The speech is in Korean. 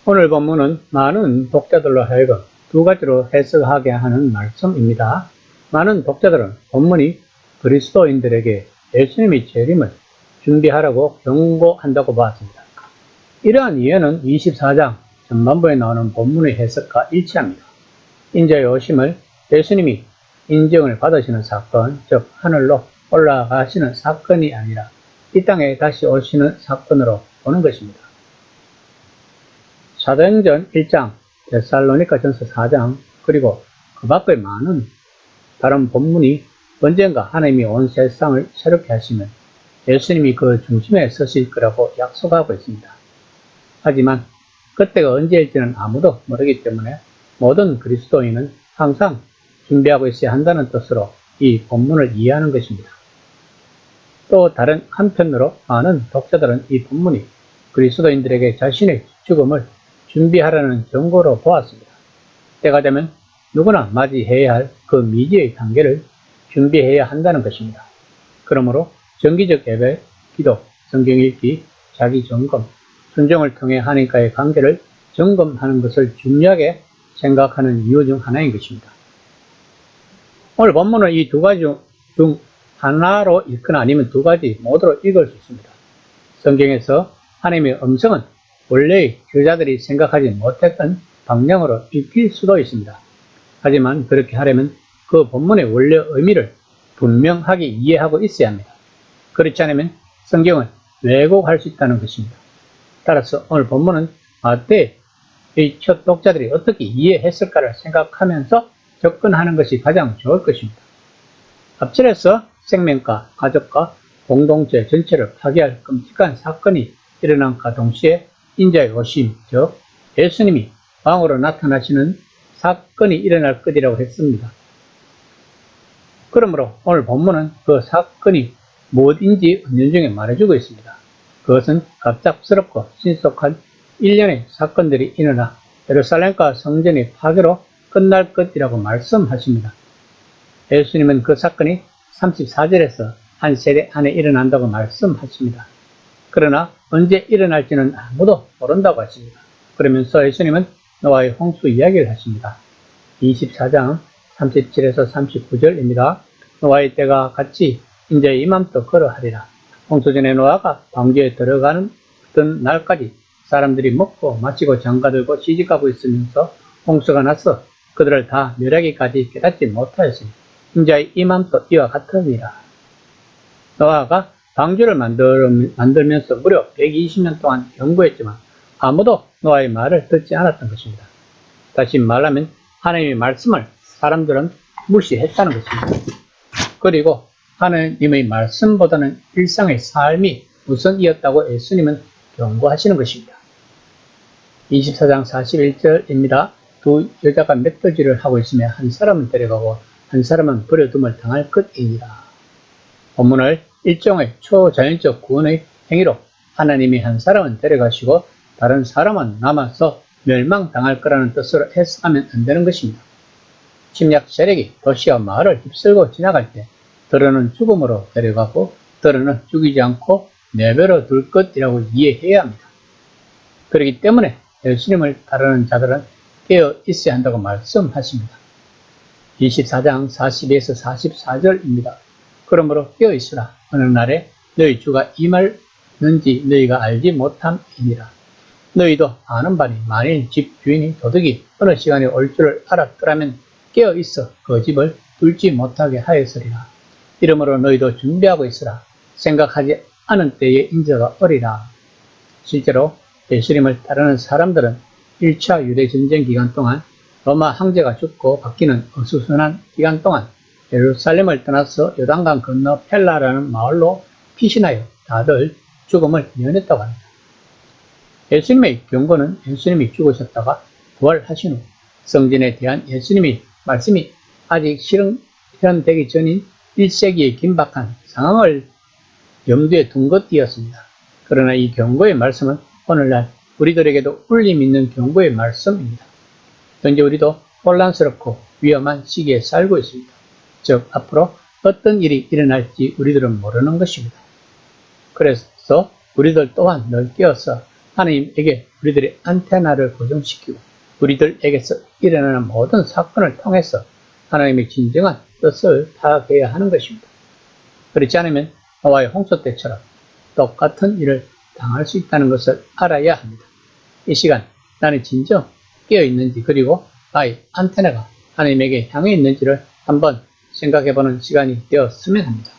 오늘 본문은 많은 독자들로 하여금 두 가지로 해석하게 하는 말씀입니다. 많은 독자들은 본문이 그리스도인들에게 예수님의 재림을 준비하라고 경고한다고 보았습니다. 이러한 이해는 24장 전반부에 나오는 본문의 해석과 일치합니다. 인자의 오심을 예수님이 인정을 받으시는 사건, 즉 하늘로 올라가시는 사건이 아니라 이 땅에 다시 오시는 사건으로 보는 것입니다. 사도행전 1장, 데살로니가전서 4장, 그리고 그 밖의 많은 다른 본문이 언젠가 하나님이 온 세상을 새롭게 하시면 예수님이 그 중심에 서실 거라고 약속하고 있습니다. 하지만 그때가 언제일지는 아무도 모르기 때문에 모든 그리스도인은 항상 준비하고 있어야 한다는 뜻으로 이 본문을 이해하는 것입니다. 또 다른 한편으로 많은 독자들은 이 본문이 그리스도인들에게 자신의 죽음을 준비하라는 경고로 보았습니다. 때가 되면 누구나 맞이해야 할 그 미지의 단계를 준비해야 한다는 것입니다. 그러므로 정기적 예배, 기도, 성경 읽기, 자기 점검, 순종을 통해 하나님과의 관계를 점검하는 것을 중요하게 생각하는 이유 중 하나인 것입니다. 오늘 본문은 이 두 가지 중 하나로 읽거나 아니면 두 가지 모두로 읽을 수 있습니다. 성경에서 하나님의 음성은 원래의 저자들이 생각하지 못했던 방향으로 읽힐 수도 있습니다. 하지만 그렇게 하려면 그 본문의 원래 의미를 분명하게 이해하고 있어야 합니다. 그렇지 않으면 성경을 왜곡할 수 있다는 것입니다. 따라서 오늘 본문은 마태의 첫 독자들이 어떻게 이해했을까를 생각하면서 접근하는 것이 가장 좋을 것입니다. 앞절에서 생명과 가족과 공동체 전체를 파괴할 끔찍한 사건이 일어난과 동시에 인자의 오심, 즉 예수님이 왕으로 나타나시는 사건이 일어날 것이라고 했습니다. 그러므로 오늘 본문은 그 사건이 무엇인지 은연중에 말해주고 있습니다. 그것은 갑작스럽고 신속한 일련의 사건들이 일어나 예루살렘과 성전의 파괴로 끝날 것이라고 말씀하십니다. 예수님은 그 사건이 34절에서 한 세대 안에 일어난다고 말씀하십니다. 그러나 언제 일어날지는 아무도 모른다고 하십니다. 그러면서 예수님은 노아의 홍수 이야기를 하십니다. 24장 37에서 39절입니다. 노아의 때가 같이 인자의 이맘때 그러하리라. 홍수전에 노아가 방주에 들어가는 날까지 사람들이 먹고 마시고 장가들고 시집가고 있으면서 홍수가 나서 그들을 다 멸하기까지 깨닫지 못하였으니 인자의 이맘때 이와 같으니라. 노아가 방주를 만들면서 무려 120년 동안 경고했지만 아무도 노아의 말을 듣지 않았던 것입니다. 다시 말하면 하나님의 말씀을 사람들은 무시했다는 것입니다. 그리고 하나님의 말씀보다는 일상의 삶이 우선이었다고 예수님은 경고하시는 것입니다. 24장 41절입니다. 두 여자가 멧돼지를 하고 있으며 한 사람은 데려가고 한 사람은 버려둠을 당할 것이니라. 본문을 일종의 초자연적 구원의 행위로 하나님이 한 사람은 데려가시고 다른 사람은 남아서 멸망당할 거라는 뜻으로 해석하면 안 되는 것입니다. 침략 세력이 도시와 마을을 휩쓸고 지나갈 때 더러는 죽음으로 데려가고 더러는 죽이지 않고 내버려 둘 것이라고 이해해야 합니다. 그렇기 때문에 예수님을 따르는 자들은 깨어 있어야 한다고 말씀하십니다. 24장 42에서 44절입니다. 그러므로 깨어 있으라. 어느 날에 너희 주가 임할는지 너희가 알지 못함이니라. 너희도 아는 바니 만일 집 주인이 도둑이 어느 시간에 올 줄을 알았더라면 깨어 있어 그 집을 뚫지 못하게 하였으리라. 이러므로 너희도 준비하고 있으라. 생각하지 않은 때에 인자가 오리라. 실제로 예수님을 따르는 사람들은 1차 유대전쟁 기간 동안 로마 황제가 죽고 바뀌는 어수선한 기간 동안 예루살렘을 떠나서 요단강 건너 펠라라는 마을로 피신하여 다들 죽음을 면했다고 합니다. 예수님의 경고는 예수님이 죽으셨다가 부활하신 후 성전에 대한 예수님의 말씀이 아직 실현되기 전인 1세기의 긴박한 상황을 염두에 둔 것이었습니다. 그러나 이 경고의 말씀은 오늘날 우리들에게도 울림 있는 경고의 말씀입니다. 현재 우리도 혼란스럽고 위험한 시기에 살고 있습니다. 즉 앞으로 어떤 일이 일어날지 우리들은 모르는 것입니다. 그래서 우리들 또한 늘 깨어서 하나님에게 우리들의 안테나를 고정시키고 우리들에게서 일어나는 모든 사건을 통해서 하나님의 진정한 뜻을 파악해야 하는 것입니다. 그렇지 않으면 노아의 홍수 때처럼 똑같은 일을 당할 수 있다는 것을 알아야 합니다. 이 시간 나는 진정 깨어 있는지 그리고 나의 안테나가 하나님에게 향해 있는지를 한번 생각해보는 시간이 되었으면 합니다.